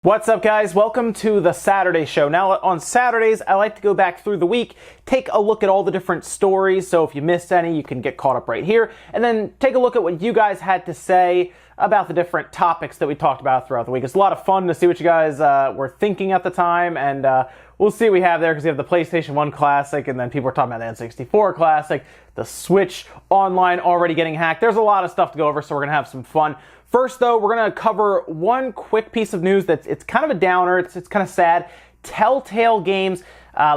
What's up, guys? Welcome to the Saturday show. Now, on Saturdays, I like to go back through the week, take a look at all the different stories, so if you missed any, you can get caught up right here, and then take a look at what you guys had to say about the different topics that we talked about throughout the week. It's a lot of fun to see what you guys were thinking at the time, and we'll see what we have there, because we have the PlayStation 1 Classic, and then people are talking about the N64 Classic, the Switch Online already getting hacked. There's a lot of stuff to go over, so we're going to have some fun. First, though, we're going to cover one quick piece of news it's kind of a downer. It's kind of sad. Telltale Games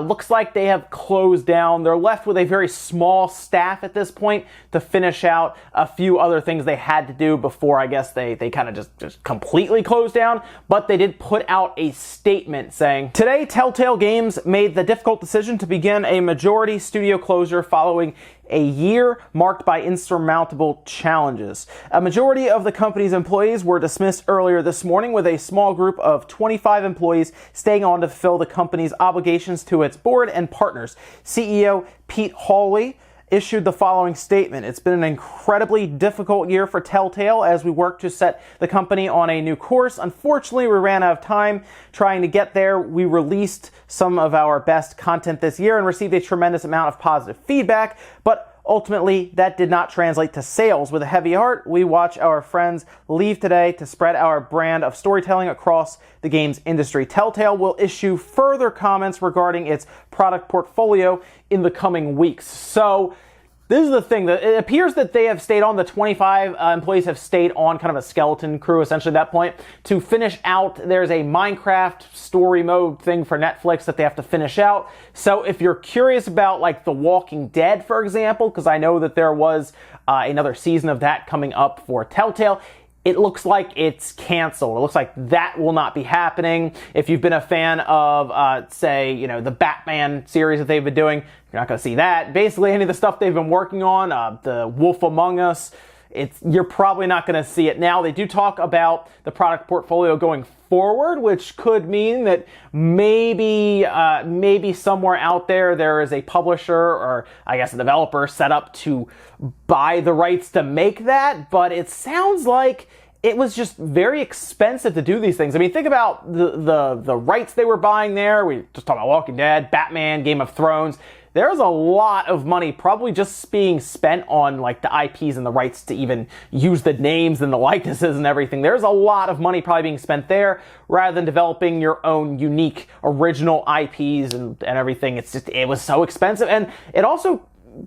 looks like they have closed down. They're left with a very small staff at this point to finish out a few other things they had to do before, I guess, they kind of just completely closed down. But they did put out a statement saying, "Today, Telltale Games made the difficult decision to begin a majority studio closure following a year marked by insurmountable challenges. A majority of the company's employees were dismissed earlier this morning, with a small group of 25 employees staying on to fulfill the company's obligations to its board and partners." CEO Pete Hawley issued the following statement: "It's been an incredibly difficult year for Telltale as we work to set the company on a new course. Unfortunately, we ran out of time trying to get there. We released some of our best content this year and received a tremendous amount of positive feedback, but ultimately, that did not translate to sales. With a heavy heart, we watch our friends leave today to spread our brand of storytelling across the games industry. Telltale will issue further comments regarding its product portfolio in the coming weeks." So, this is the thing. It appears that they have stayed on, the 25 employees have stayed on, kind of a skeleton crew, essentially, at that point, to finish out. There's a Minecraft story mode thing for Netflix that they have to finish out. So if you're curious about, like, The Walking Dead, for example, because I know that there was another season of that coming up for Telltale, it looks like it's canceled. It looks like that will not be happening. If you've been a fan of, say, the Batman series that they've been doing, you're not going to see that. Basically, any of the stuff they've been working on, the Wolf Among Us, you're probably not going to see it now. They do talk about the product portfolio going forward, which could mean that maybe somewhere out there is a publisher, or I guess a developer, set up to buy the rights to make that. But it sounds like it was just very expensive to do these things. I mean, think about the rights they were buying there. We just talked about Walking Dead, Batman, Game of Thrones. There's a lot of money probably just being spent on, like, the IPs and the rights to even use the names and the likenesses and everything. There's a lot of money probably being spent there rather than developing your own unique original IPs and everything. It was so expensive. And it also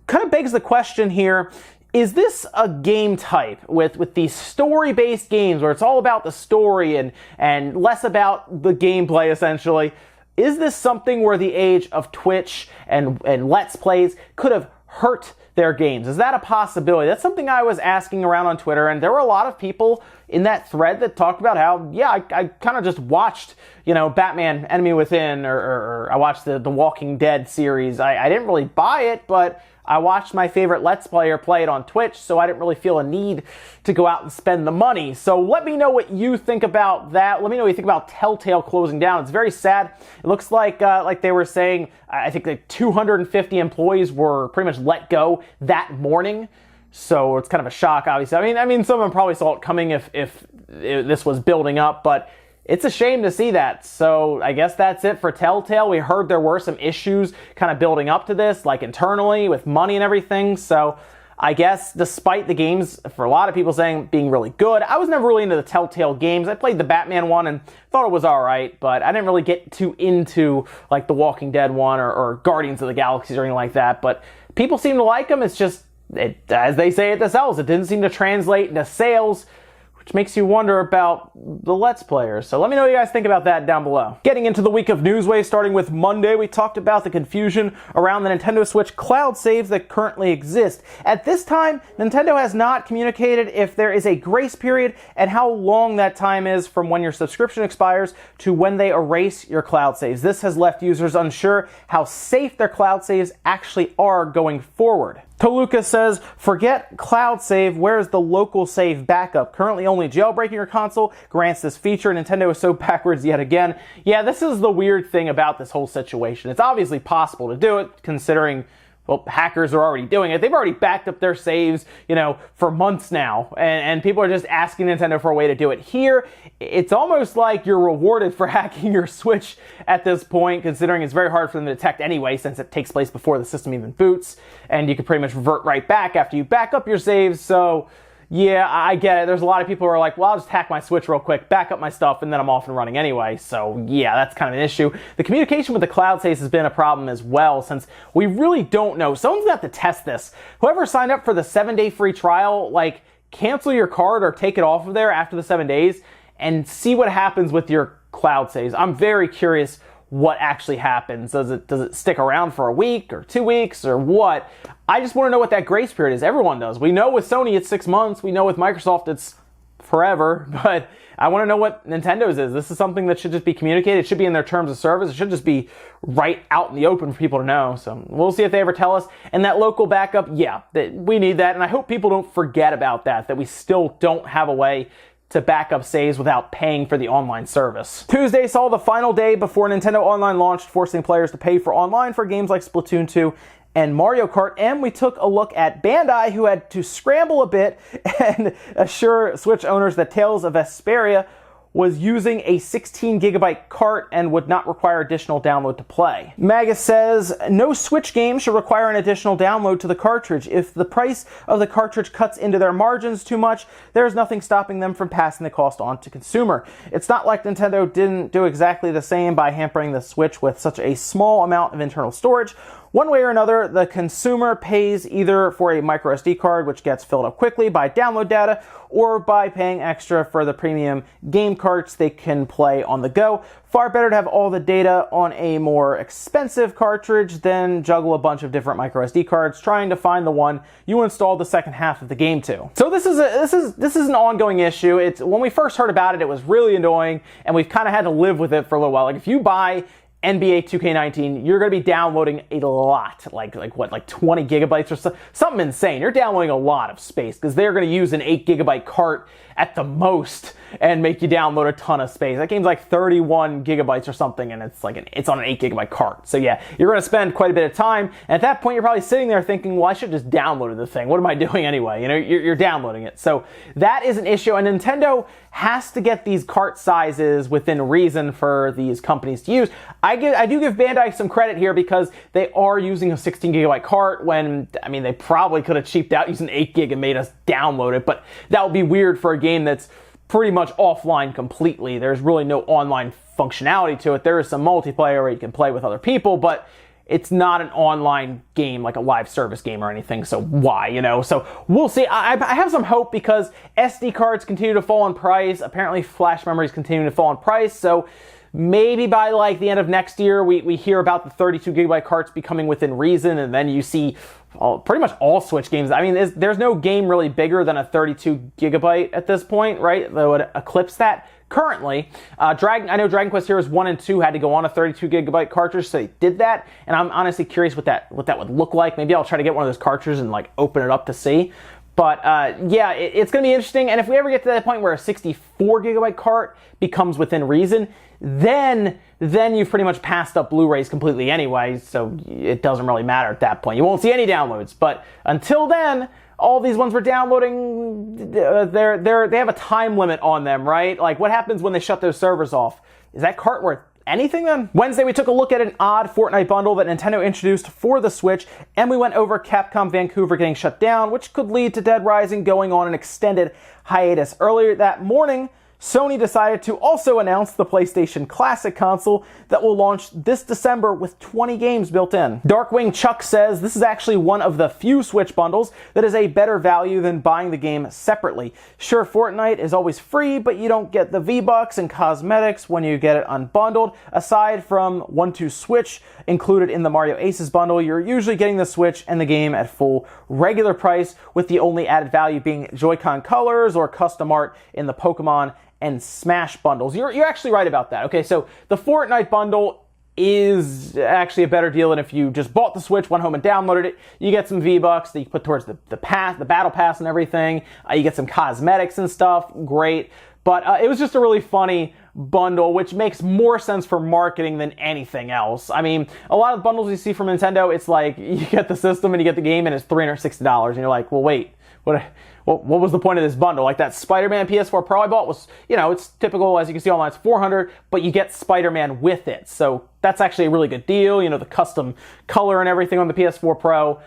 kind of begs the question here, is this a game type with these story-based games where it's all about the story and less about the gameplay, essentially? Is this something where the age of Twitch and Let's Plays could have hurt their games? Is that a possibility? That's something I was asking around on Twitter, and there were a lot of people in that thread that talked about how, yeah, I kind of just watched, Batman Enemy Within, or I watched the Walking Dead series. I didn't really buy it, but I watched my favorite Let's Player play it on Twitch, so I didn't really feel a need to go out and spend the money. So let me know what you think about that. Let me know what you think about Telltale closing down. It's very sad. It looks like they were saying, I think like 250 employees were pretty much let go that morning. So it's kind of a shock, obviously. I mean, some of them probably saw it coming if this was building up, but it's a shame to see that. So I guess that's it for Telltale. We heard there were some issues kind of building up to this, like internally with money and everything. So I guess despite the games, for a lot of people saying being really good, I was never really into the Telltale games. I played the Batman one and thought it was all right, but I didn't really get too into like the Walking Dead one or Guardians of the Galaxy or anything like that. But people seem to like them. It's just, as they say at the cells, it didn't seem to translate into sales, which makes you wonder about the Let's Players. So let me know what you guys think about that down below. Getting into the week of Newswave, starting with Monday, we talked about the confusion around the Nintendo Switch cloud saves that currently exist. At this time, Nintendo has not communicated if there is a grace period and how long that time is from when your subscription expires to when they erase your cloud saves. This has left users unsure how safe their cloud saves actually are going forward. Toluca says, "Forget cloud save, where's the local save backup? Currently only jailbreaking your console grants this feature. Nintendo is so backwards yet again." Yeah, this is the weird thing about this whole situation. It's obviously possible to do it, considering well, hackers are already doing it. They've already backed up their saves, for months now. And people are just asking Nintendo for a way to do it. Here, it's almost like you're rewarded for hacking your Switch at this point, considering it's very hard for them to detect anyway, since it takes place before the system even boots. And you can pretty much revert right back after you back up your saves. So, yeah, I get it. There's a lot of people who are like, well, I'll just hack my Switch real quick, back up my stuff, and then I'm off and running anyway. So, yeah, that's kind of an issue. The communication with the cloud saves has been a problem as well, since we really don't know. Someone's got to test this. Whoever signed up for the 7-day free trial, cancel your card or take it off of there after the 7 days and see what happens with your cloud saves. I'm very curious what actually happens. Does it stick around for a week or 2 weeks or what? I just want to know what that grace period is. Everyone does. We know with Sony it's 6 months. We know with Microsoft it's forever. But I want to know what Nintendo's is. This is something that should just be communicated. It should be in their terms of service. It should just be right out in the open for people to know. So we'll see if they ever tell us. And that local backup, yeah, we need that. And I hope people don't forget about that we still don't have a way to back up saves without paying for the online service. Tuesday saw the final day before Nintendo Online launched, forcing players to pay for online for games like Splatoon 2 and Mario Kart, and we took a look at Bandai, who had to scramble a bit and assure Switch owners that Tales of Vesperia was using a 16GB cart and would not require additional download to play. Magus says, no Switch game should require an additional download to the cartridge. If the price of the cartridge cuts into their margins too much, there's nothing stopping them from passing the cost on to consumer. It's not like Nintendo didn't do exactly the same by hampering the Switch with such a small amount of internal storage. One way or another, the consumer pays either for a microSD card, which gets filled up quickly by download data, or by paying extra for the premium game carts they can play on the go. Far better to have all the data on a more expensive cartridge than juggle a bunch of different microSD cards trying to find the one you install the second half of the game to. So this is an ongoing issue. When we first heard about it, it was really annoying, and we've kind of had to live with it for a little while. Like, if you buy NBA 2K19, you're going to be downloading a lot, like 20 gigabytes or something insane. You're downloading a lot of space because they're going to use an 8GB cart at the most and make you download a ton of space. That game's like 31 gigabytes or something, and it's on an 8GB cart. So yeah, you're going to spend quite a bit of time, and at that point you're probably sitting there thinking, well, I should just download the thing. What am I doing anyway? You're downloading it. So that is an issue, and Nintendo has to get these cart sizes within reason for these companies to use. I do give Bandai some credit here because they are using a 16GB cart when, they probably could have cheaped out using 8GB and made us download it, but that would be weird for a game that's pretty much offline completely. There's really no online functionality to it. There is some multiplayer where you can play with other people, but it's not an online game like a live service game or anything, so why, So we'll see. I have some hope because SD cards continue to fall in price. Apparently flash memories continue to fall in price, so maybe by the end of next year, we hear about the 32GB carts becoming within reason, and then you see pretty much all Switch games. There's no game really bigger than a 32GB at this point, right? That would eclipse that. Currently, I know Dragon Quest Heroes 1 and 2 had to go on a 32GB cartridge, so they did that, and I'm honestly curious what that would look like. Maybe I'll try to get one of those cartridges and open it up to see. But yeah, it's going to be interesting, and if we ever get to that point where a 64GB cart becomes within reason, then you've pretty much passed up Blu-rays completely anyway, so it doesn't really matter at that point. You won't see any downloads, but until then, all these ones we're downloading, they have a time limit on them, right? What happens when they shut those servers off? Is that cart worth anything then? Wednesday, we took a look at an odd Fortnite bundle that Nintendo introduced for the Switch, and we went over Capcom Vancouver getting shut down, which could lead to Dead Rising going on an extended hiatus. Earlier that morning, Sony decided to also announce the PlayStation Classic console that will launch this December with 20 games built in. Darkwing Chuck says this is actually one of the few Switch bundles that is a better value than buying the game separately. Sure, Fortnite is always free, but you don't get the V-Bucks and cosmetics when you get it unbundled. Aside from 1-2 Switch included in the Mario Aces bundle, you're usually getting the Switch and the game at full regular price, with the only added value being Joy-Con colors or custom art in the Pokemon and Smash bundles. You're actually right about that. Okay, so the Fortnite bundle is actually a better deal than if you just bought the Switch, went home and downloaded it. You get some V-Bucks that you put towards the Battle Pass and everything. You get some cosmetics and stuff. Great. But it was just a really funny bundle, which makes more sense for marketing than anything else. I mean, a lot of bundles you see from Nintendo, it's like you get the system and you get the game and it's $360, and you're like, well, wait, what was the point of this bundle? Like that Spider-Man PS4 Pro I bought was, it's typical, as you can see online, it's $400, but you get Spider-Man with it. So that's actually a really good deal. The custom color and everything on the PS4 Pro.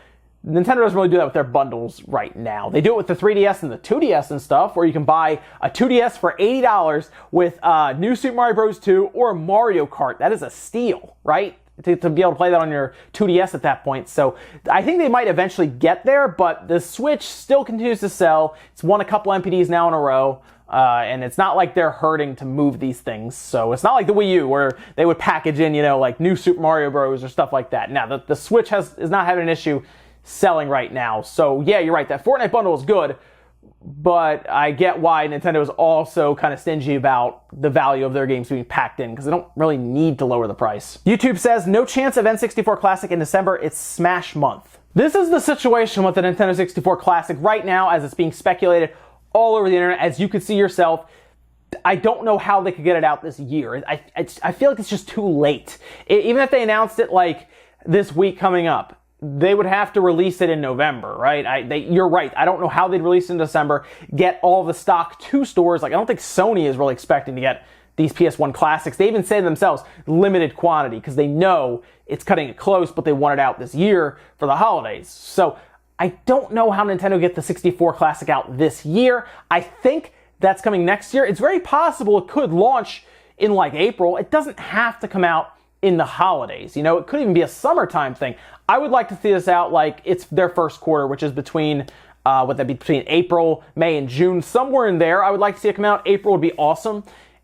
Nintendo doesn't really do that with their bundles right now. They do it with the 3DS and the 2DS and stuff, where you can buy a 2DS for $80 with New Super Mario Bros. 2 or Mario Kart. That is a steal, right? To be able to play that on your 2DS at that point. So I think they might eventually get there, but the Switch still continues to sell. It's won a couple MPDs now in a row. And it's not like they're hurting to move these things. So it's not like the Wii U where they would package in, like New Super Mario Bros. Or stuff like that. Now, the Switch is not having an issue selling right now. So yeah, you're right. That Fortnite bundle is good, but I get why Nintendo is also kind of stingy about the value of their games being packed in, because they don't really need to lower the price. YouTube says, no chance of N64 Classic in December. It's Smash month. This is the situation with the Nintendo 64 Classic right now, as it's being speculated all over the internet, as you could see yourself. I don't know how they could get it out this year. I feel like it's just too late. Even if they announced it like this week coming up, they would have to release it in November, right? You're right. I don't know how they'd release it in December, get all the stock to stores. Like, I don't think Sony is really expecting to get these PS1 Classics. They even say themselves, limited quantity, because they know it's cutting it close, but they want it out this year for the holidays. So I don't know how Nintendo get the 64 Classic out this year. I think that's coming next year. It's very possible it could launch in like April. It doesn't have to come out in the holidays. It could even be a summertime thing. I would like to see this out like it's their first quarter, which is between between April, May, and June, somewhere in there. I would like to see it come out. April would be awesome.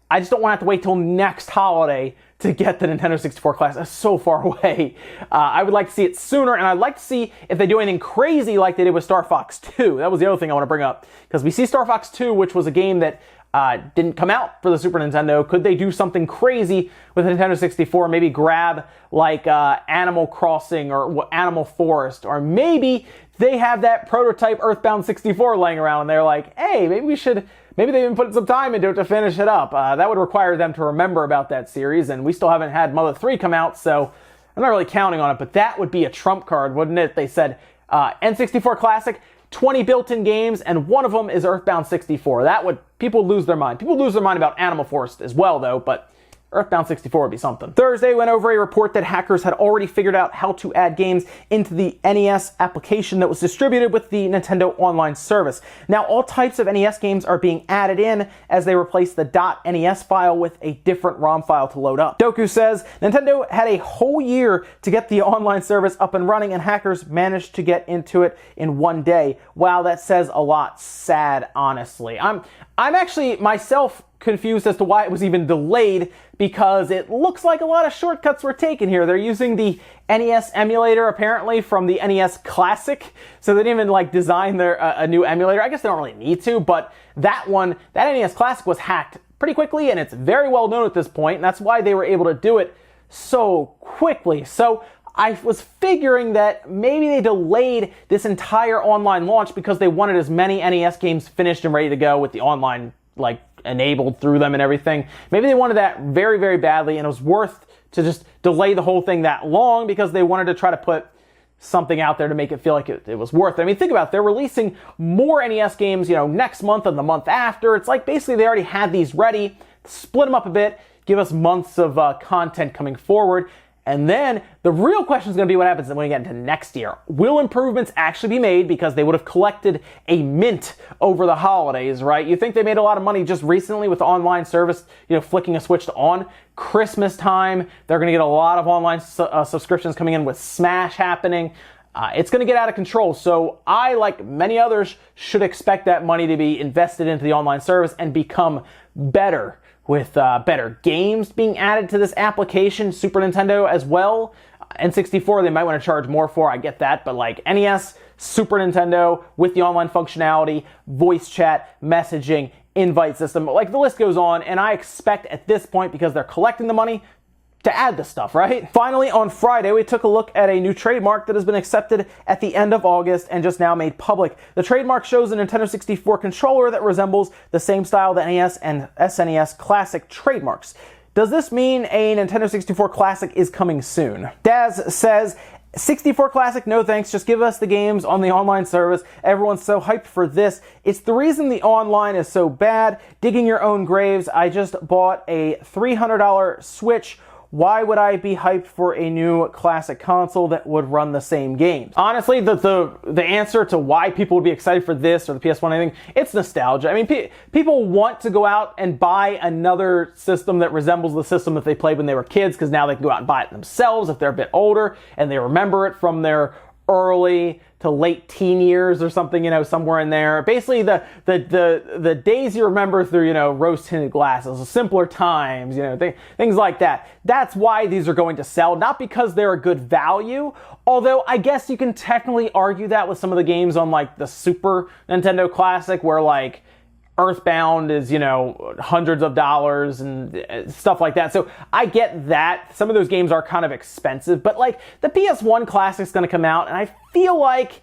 I just don't want to have to wait till next holiday to get the Nintendo 64 Classic. That's so far away. I would like to see it sooner, and I'd like to see if they do anything crazy like they did with Star Fox 2. That was the other thing I want to bring up, because we see Star Fox 2, which was a game that didn't come out for the Super Nintendo. Could they do something crazy with the Nintendo 64? Maybe grab like Animal Crossing or Animal Forest, or maybe they have that prototype Earthbound 64 laying around and they're like, hey, maybe they even put some time into it to finish it up. That would require them to remember about that series, and we still haven't had Mother 3 come out, so I'm not really counting on it, but that would be a trump card, wouldn't it? They said N64 Classic, 20 built-in games, and one of them is Earthbound 64. People lose their mind. People lose their mind about Animal Forest as well, though, but Earthbound 64 would be something. Thursday went over a report that hackers had already figured out how to add games into the NES application that was distributed with the Nintendo Online service. Now, all types of NES games are being added in as they replace the .NES file with a different ROM file to load up. Doku says, Nintendo had a whole year to get the online service up and running, and hackers managed to get into it in one day. Wow, that says a lot. Sad, honestly. I'm actually, myself, confused as to why it was even delayed, because it looks like a lot of shortcuts were taken here. They're using the NES emulator apparently from the NES Classic, so they didn't even design a new emulator. I guess they don't really need to, but that NES Classic was hacked pretty quickly, and it's very well known at this point, and that's why they were able to do it so quickly. So I was figuring that maybe they delayed this entire online launch because they wanted as many NES games finished and ready to go with the online enabled through them and everything. Maybe they wanted that very, very badly, and it was worth to just delay the whole thing that long because they wanted to try to put something out there to make it feel like it was worth it. I mean, think about it. They're releasing more NES games, next month and the month after. It's like basically they already had these ready, split them up a bit, give us months of content coming forward. And then the real question is going to be what happens when we get into next year. Will improvements actually be made because they would have collected a mint over the holidays, right? You think they made a lot of money just recently with the online service, flicking a switch to on. Christmas time, they're going to get a lot of online subscriptions coming in with Smash happening. It's going to get out of control. So I, like many others, should expect that money to be invested into the online service and become better, with better games being added to this application, Super Nintendo as well. N64 they might want to charge more for, I get that, but NES, Super Nintendo with the online functionality, voice chat, messaging, invite system, the list goes on, and I expect at this point, because they're collecting the money, add this stuff, right? Finally, on Friday, we took a look at a new trademark that has been accepted at the end of August and just now made public. The trademark shows a Nintendo 64 controller that resembles the same style that NES and SNES Classic trademarks. Does this mean a Nintendo 64 Classic is coming soon? Daz says, 64 Classic, no thanks, just give us the games on the online service. Everyone's so hyped for this. It's the reason the online is so bad. Digging your own graves. I just bought a $300 Switch. Why would I be hyped for a new classic console that would run the same games? Honestly, the answer to why people would be excited for this or the PS1 or anything, it's nostalgia. I mean, people want to go out and buy another system that resembles the system that they played when they were kids, because now they can go out and buy it themselves if they're a bit older and they remember it from their early to late teen years or something, you know, somewhere in there. Basically, the days you remember through, you know, rose-tinted glasses, simpler times, you know, things like that. That's why these are going to sell, not because they're a good value, although I guess you can technically argue that with some of the games on, like, the Super Nintendo Classic, where, like, Earthbound is, you know, hundreds of dollars and stuff like that. So I get that. Some of those games are kind of expensive, but like the PS1 Classic's going to come out, and I feel like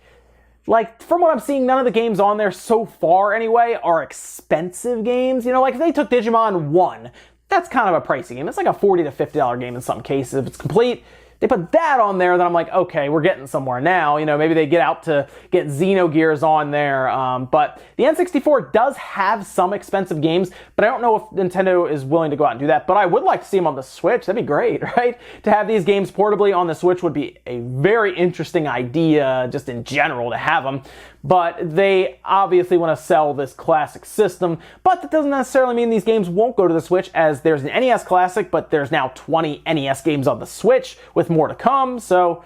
from what I'm seeing, none of the games on there so far anyway are expensive games. You know, like if they took Digimon 1, that's kind of a pricey game. It's like a $40 to $50 game in some cases if it's complete. They put that on there, then I'm like, okay, we're getting somewhere now. You know, maybe they get out to get Xenogears on there. But the N64 does have some expensive games, but I don't know if Nintendo is willing to go out and do that. But I would like to see them on the Switch. That'd be great, right? To have these games portably on the Switch would be a very interesting idea, just in general, to have them. But they obviously want to sell this classic system. But that doesn't necessarily mean these games won't go to the Switch, as there's an NES Classic, but there's now 20 NES games on the Switch, with more to come. So,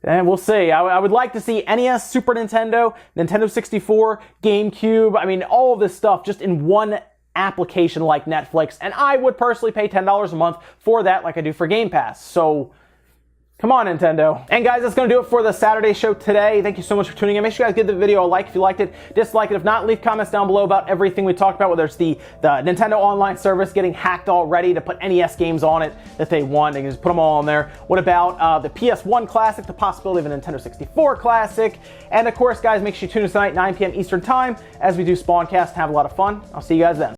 we'll see. I would like to see NES, Super Nintendo, Nintendo 64, GameCube, I mean, all of this stuff just in one application like Netflix. And I would personally pay $10 a month for that, like I do for Game Pass. So, come on, Nintendo. And guys, that's going to do it for the Saturday show today. Thank you so much for tuning in. Make sure you guys give the video a like if you liked it, dislike it. If not, leave comments down below about everything we talked about, whether it's the Nintendo Online service getting hacked already to put NES games on it that they want. They can just put them all on there. What about the PS1 Classic, the possibility of a Nintendo 64 Classic? And of course, guys, make sure you tune in tonight, 9 p.m. Eastern Time, as we do Spawncast and have a lot of fun. I'll see you guys then.